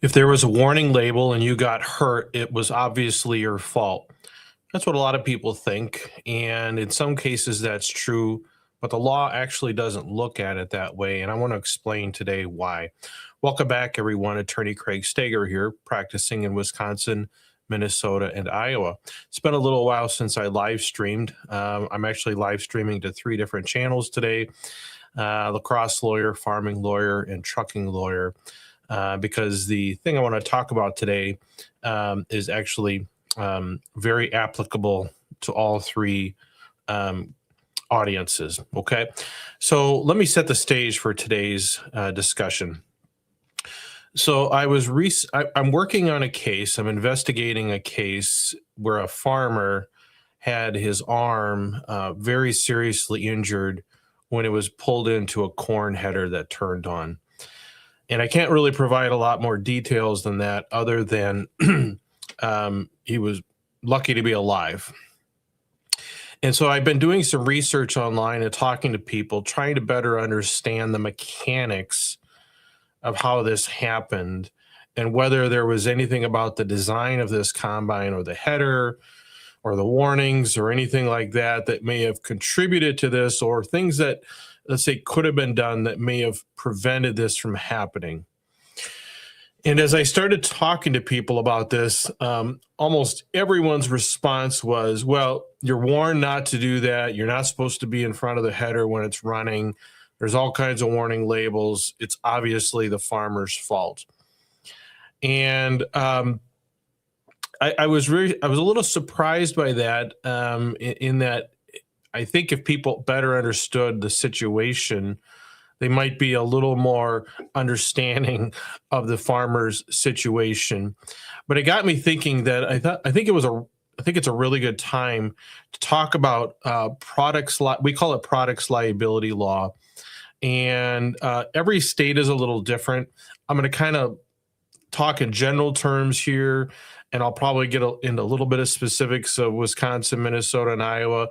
If there was a warning label and you got hurt, it was obviously your fault. That's what a lot of people think. And in some cases, that's true. But the law actually doesn't look at it that way. And I want to explain today why. Welcome back, everyone. Attorney Craig Steger here, practicing in Wisconsin, Minnesota, and Iowa. It's been a little while since I live streamed. I'm actually live streaming to 3 different channels today: lacrosse lawyer, farming lawyer, and trucking lawyer. Because the thing I want to talk about today is actually very applicable to all 3 audiences. Okay, so let me set the stage for today's discussion. So I'm working on a case. I'm investigating a case where a farmer had his arm very seriously injured when it was pulled into a corn header that turned on. And I can't really provide a lot more details than that, other than he was lucky to be alive. And so I've been doing some research online and talking to people, trying to better understand the mechanics of how this happened and whether there was anything about the design of this combine or the header or the warnings or anything like that that may have contributed to this, or things that, let's say, could have been done that may have prevented this from happening. And as I started talking to people about this, almost everyone's response was, well, you're warned not to do that. You're not supposed to be in front of the header when it's running. There's all kinds of warning labels. It's obviously the farmer's fault. And I was a little surprised by that, in that I think if people better understood the situation, they might be a little more understanding of the farmer's situation. But it got me thinking that I think it's a really good time to talk about we call it products liability law, and every state is a little different. I'm going to kind of talk in general terms here, and I'll probably get into a little bit of specifics of Wisconsin, Minnesota, and Iowa.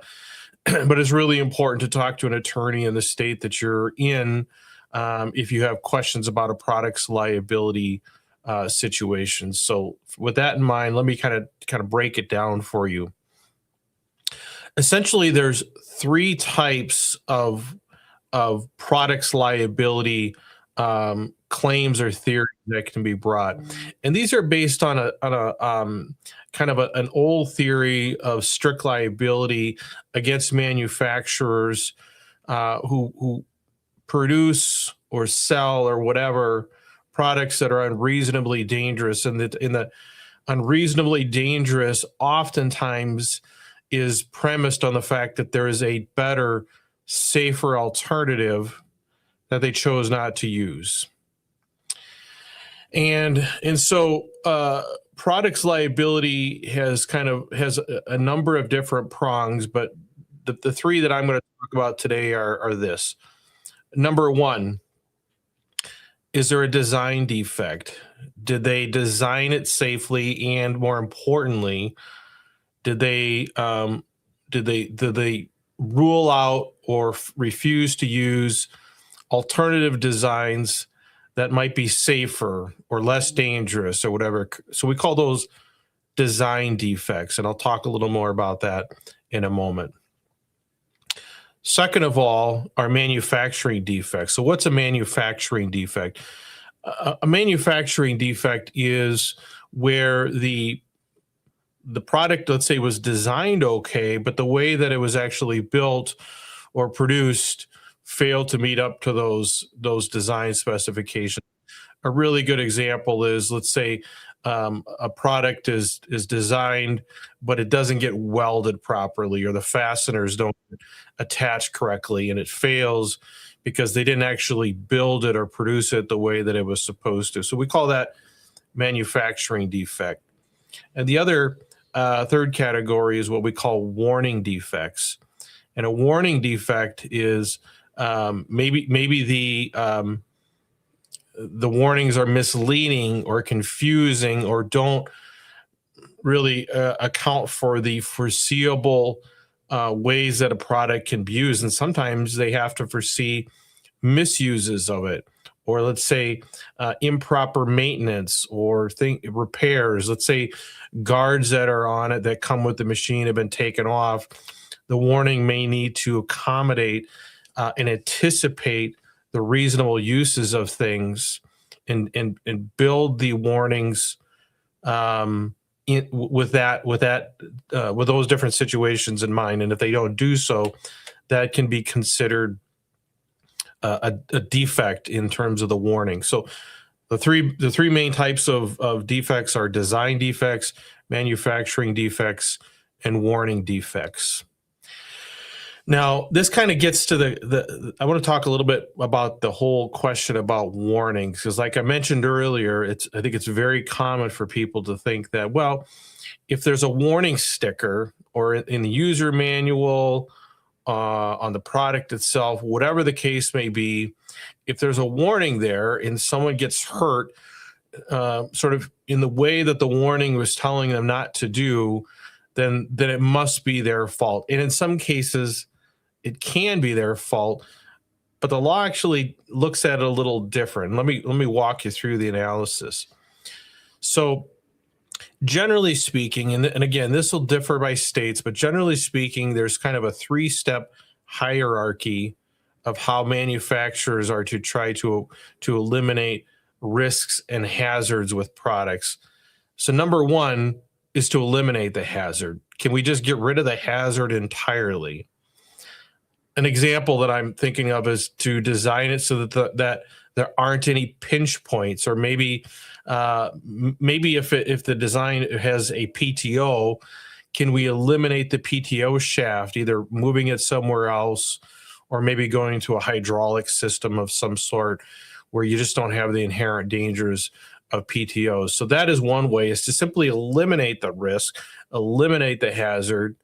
But it's really important to talk to an attorney in the state that you're in if you have questions about a product's liability situation. So with that in mind, let me kind of break it down for you. Essentially, there's 3 types of products liability claims or theories that can be brought, and these are based on a kind of an old theory of strict liability against manufacturers who produce or sell or whatever products that are unreasonably dangerous. And that in the unreasonably dangerous oftentimes is premised on the fact that there is a better, safer alternative that they chose not to use. And so products liability has a number of different prongs, but the 3 that I'm going to talk about today are this. Number 1, is there a design defect? Did they design it safely? And more importantly, did they rule out or refuse to use alternative designs that might be safer or less dangerous or whatever? So we call those design defects, and I'll talk a little more about that in a moment. Second of all, are manufacturing defects. So what's a manufacturing defect? A manufacturing defect is where the product, let's say, was designed okay, but the way that it was actually built or produced failed to meet up to those design specifications. A really good example is, let's say, a product is designed, but it doesn't get welded properly, or the fasteners don't attach correctly, and it fails because they didn't actually build it or produce it the way that it was supposed to. So we call that manufacturing defect. And the other third category is what we call warning defects. And a warning defect is maybe the warnings are misleading or confusing or don't really account for the foreseeable ways that a product can be used. And sometimes they have to foresee misuses of it, or let's say improper maintenance or repairs. Let's say guards that are on it that come with the machine have been taken off. The warning may need to accommodate and anticipate the reasonable uses of things, and build the warnings with those different situations in mind. And if they don't do so, that can be considered a defect in terms of the warning. So the three main types of defects are design defects, manufacturing defects, and warning defects. Now, this kind of gets to I want to talk a little bit about the whole question about warnings, because like I mentioned earlier, I think it's very common for people to think that, well, if there's a warning sticker or in the user manual, on the product itself, whatever the case may be, if there's a warning there and someone gets hurt, sort of in the way that the warning was telling them not to do, then it must be their fault. And in some cases, it can be their fault, but the law actually looks at it a little different. Let me walk you through the analysis. So generally speaking, and again, this will differ by states, but generally speaking, there's kind of a three-step hierarchy of how manufacturers are to try to eliminate risks and hazards with products. So number one is to eliminate the hazard. Can we just get rid of the hazard entirely? An example that I'm thinking of is to design it so that there aren't any pinch points, or maybe if the design has a PTO, can we eliminate the PTO shaft, either moving it somewhere else or maybe going to a hydraulic system of some sort where you just don't have the inherent dangers of PTOs. So that is one way, is to simply eliminate the risk, eliminate the hazard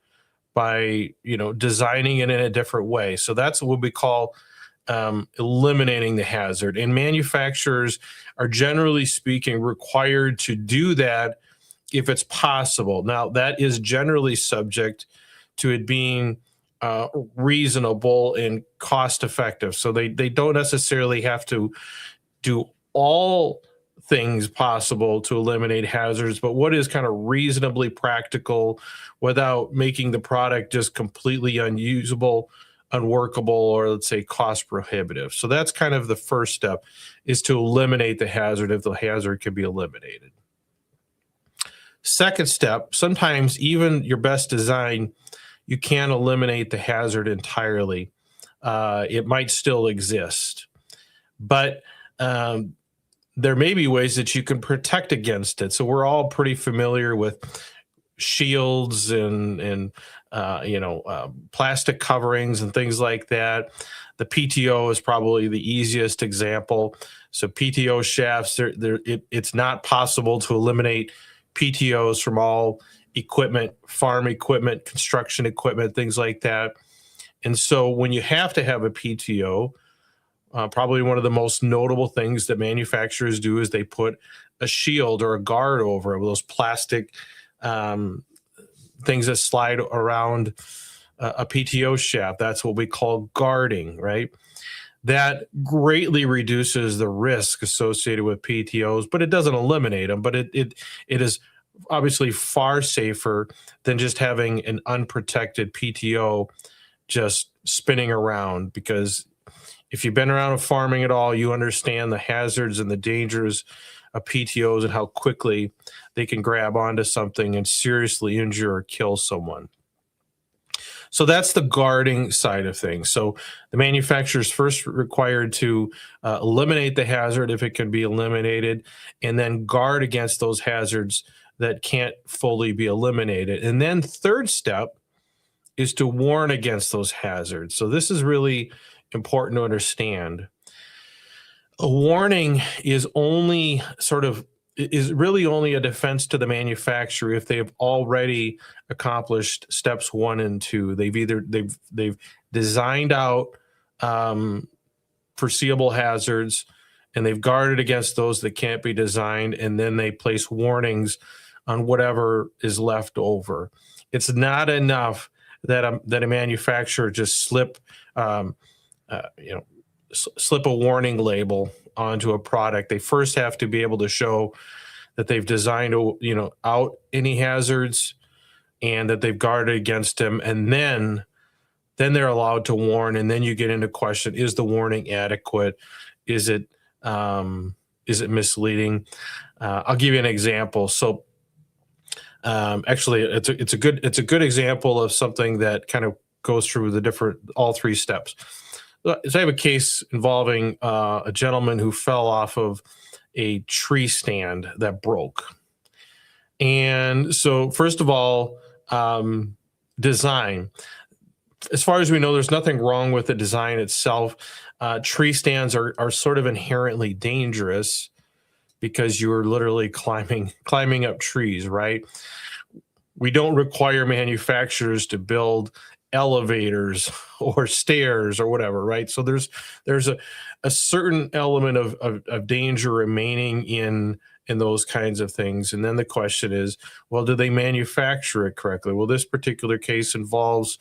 by designing it in a different way. So that's what we call eliminating the hazard. And manufacturers are, generally speaking, required to do that if it's possible. Now, that is generally subject to it being reasonable and cost effective. So they don't necessarily have to do all things possible to eliminate hazards, but what is kind of reasonably practical without making the product just completely unusable, unworkable, or let's say cost prohibitive. So that's kind of the first step, is to eliminate the hazard if the hazard can be eliminated. Second step, sometimes even your best design, you can't eliminate the hazard entirely. It might still exist, but there may be ways that you can protect against it. So we're all pretty familiar with shields and plastic coverings and things like that. The PTO is probably the easiest example. So PTO shafts, it's not possible to eliminate PTOs from all equipment, farm equipment, construction equipment, things like that. And so when you have to have a PTO, probably one of the most notable things that manufacturers do is they put a shield or a guard over those plastic things that slide around a PTO shaft. That's what we call guarding, right? That greatly reduces the risk associated with PTOs, but it doesn't eliminate them. But it is obviously far safer than just having an unprotected PTO just spinning around, because if you've been around farming at all, you understand the hazards and the dangers of PTOs and how quickly they can grab onto something and seriously injure or kill someone. So that's the guarding side of things. So the manufacturer is first required to eliminate the hazard if it can be eliminated, and then guard against those hazards that can't fully be eliminated. And then third step is to warn against those hazards. So this is really important to understand. A warning is really only a defense to the manufacturer if they have already accomplished steps 1 and 2. They've designed out foreseeable hazards, and they've guarded against those that can't be designed, and then they place warnings on whatever is left over. It's not enough that a manufacturer just slip a warning label onto a product, they first have to be able to show that they've designed, out any hazards and that they've guarded against them. And then they're allowed to warn. And then you get into question, is the warning adequate? Is it misleading? I'll give you an example. So actually, it's a good example of something that kind of goes through all three steps. So I have a case involving a gentleman who fell off of a tree stand that broke. And so, first of all, design. As far as we know, there's nothing wrong with the design itself. Tree stands are sort of inherently dangerous because you're literally climbing up trees, right? We don't require manufacturers to build elevators or stairs or whatever, right? So there's a certain element of danger remaining in those kinds of things. And then the question is, well, do they manufacture it correctly? Well, this particular case involves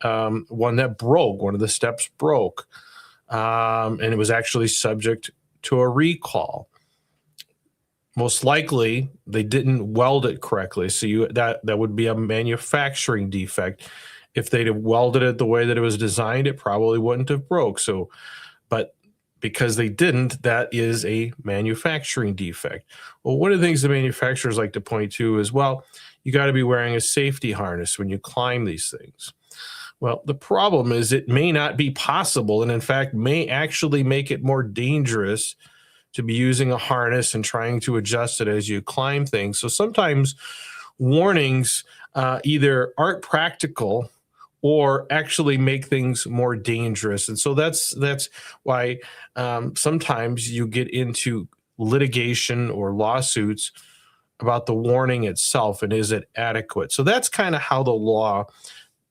one that broke. One of the steps broke, and it was actually subject to a recall. Most likely, they didn't weld it correctly. So that would be a manufacturing defect. If they'd have welded it the way that it was designed, it probably wouldn't have broke. So, but because they didn't, that is a manufacturing defect. Well, one of the things the manufacturers like to point to is, well, you got to be wearing a safety harness when you climb these things. Well, the problem is it may not be possible, and in fact, may actually make it more dangerous to be using a harness and trying to adjust it as you climb things. So sometimes warnings either aren't practical or actually make things more dangerous. And so that's why sometimes you get into litigation or lawsuits about the warning itself and is it adequate. So that's kind of how the law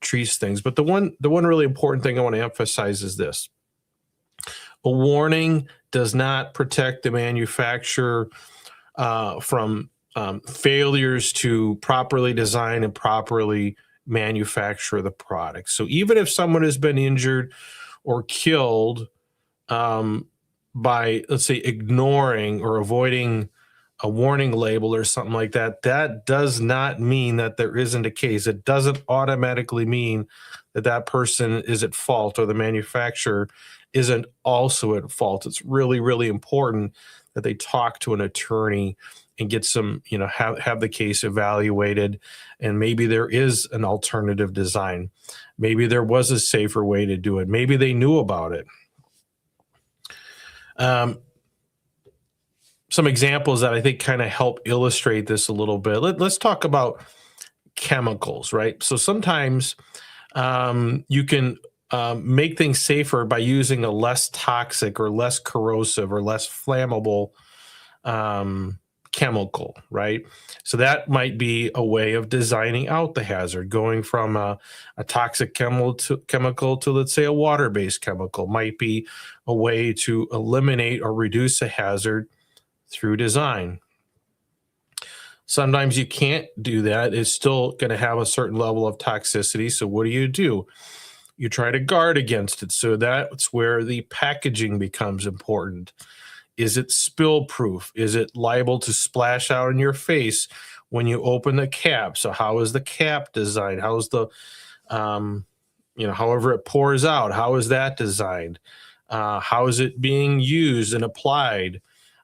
treats things. But the one really important thing I want to emphasize is this. A warning does not protect the manufacturer from failures to properly design and properly manufacture the product. So even if someone has been injured or killed by, let's say, ignoring or avoiding a warning label or something like that, that does not mean that there isn't a case. It doesn't automatically mean that that person is at fault or the manufacturer isn't also at fault. It's really, really important that they talk to an attorney and get some, have the case evaluated. And maybe there is an alternative design. Maybe there was a safer way to do it. Maybe they knew about it. Some examples that I think kind of help illustrate this a little bit. Let's talk about chemicals, right? So sometimes you can make things safer by using a less toxic or less corrosive or less flammable chemical, right? So that might be a way of designing out the hazard, going from a toxic chemical to, let's say, a water-based chemical might be a way to eliminate or reduce a hazard through design. Sometimes you can't do that. It's still going to have a certain level of toxicity. So what do? You try to guard against it. So that's where the packaging becomes important. Is it spill proof? Is it liable to splash out in your face when you open the cap? So how is the cap designed? How is the, however it pours out, how is that designed? How is it being used and applied?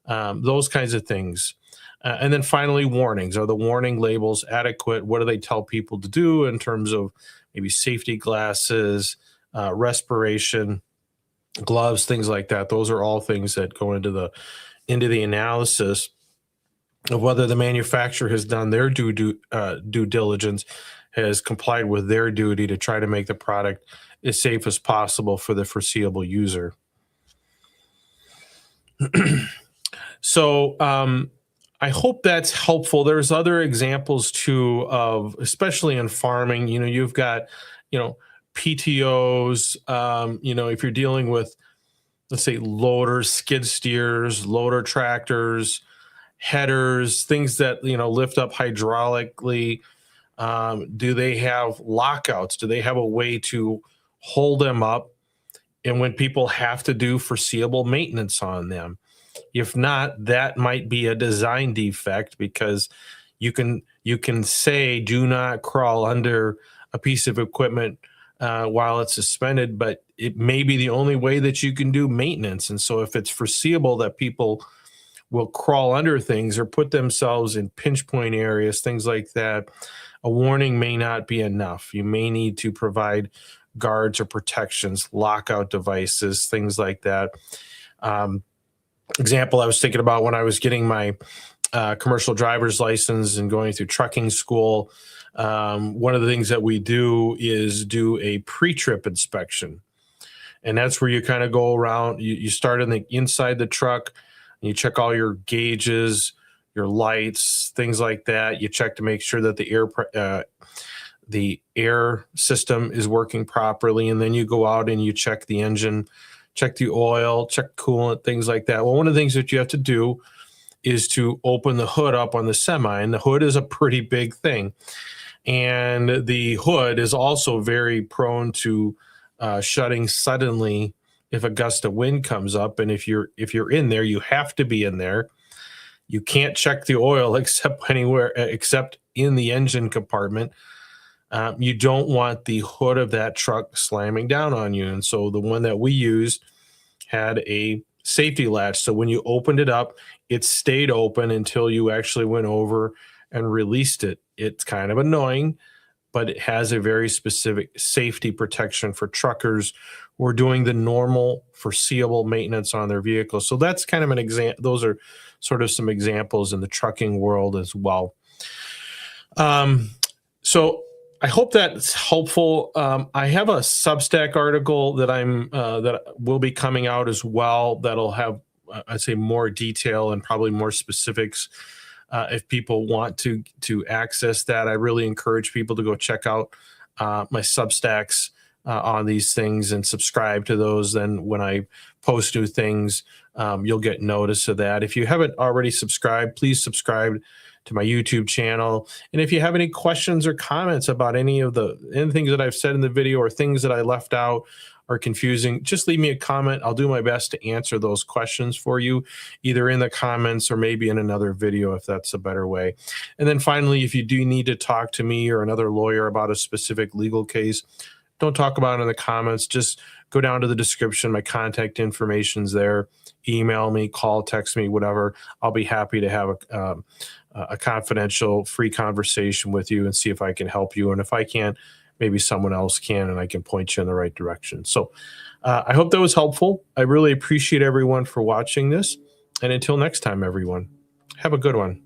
Those kinds of things. And then finally, warnings. Are the warning labels adequate? What do they tell people to do in terms of maybe safety glasses, respiration, gloves, things like that? Those are all things that go into the analysis of whether the manufacturer has done their due diligence, has complied with their duty to try to make the product as safe as possible for the foreseeable user. So I hope that's helpful. There's other examples too of, especially in farming, you've got, PTOs, if you're dealing with, let's say, loaders, skid steers, loader tractors, headers, things that, lift up hydraulically. Do they have lockouts? Do they have a way to hold them up? And when people have to do foreseeable maintenance on them, If not, that might be a design defect, because you can say do not crawl under a piece of equipment while it's suspended, but it may be the only way that you can do maintenance. And so if it's foreseeable that people will crawl under things or put themselves in pinch point areas, things like that, a warning may not be enough. You may need to provide guards or protections, lockout devices, things like that. Um, Example I was thinking about when I was getting my commercial driver's license and going through trucking school. One of the things that we do is do a pre-trip inspection. And that's where you kind of go around, you start in the inside the truck, and you check all your gauges, your lights, things like that. You check to make sure that the air system is working properly, and then you go out and you check the engine, check the oil, check coolant, things like that. Well, one of the things that you have to do is to open the hood up on the semi, and the hood is a pretty big thing, and the hood is also very prone to shutting suddenly if a gust of wind comes up. And if you're in there, you have to be in there. You can't check the oil except in the engine compartment. You don't want the hood of that truck slamming down on you. And so the one that we used had a safety latch. So when you opened it up, it stayed open until you actually went over and released it. It's kind of annoying, but it has a very specific safety protection for truckers who are doing the normal foreseeable maintenance on their vehicles. So that's kind of an example. Those are sort of some examples in the trucking world as well. So I hope that's helpful. I have a Substack article that will be coming out as well. That'll have, I'd say, more detail and probably more specifics. If people want to access that, I really encourage people to go check out my Substacks on these things and subscribe to those. Then when I post new things, you'll get notice of that. If you haven't already subscribed, please subscribe to my YouTube channel. And if you have any questions or comments about any things that I've said in the video, or things that I left out or confusing, just leave me a comment. I'll do my best to answer those questions for you, either in the comments or maybe in another video, if that's a better way. And then finally, if you do need to talk to me or another lawyer about a specific legal case, don't talk about it in the comments. Just go down to the description. My contact information's there. Email me, call, text me, whatever. I'll be happy to have a confidential, free conversation with you and see if I can help you. And if I can't, maybe someone else can, and I can point you in the right direction. So I hope that was helpful. I really appreciate everyone for watching this. And until next time, everyone, have a good one.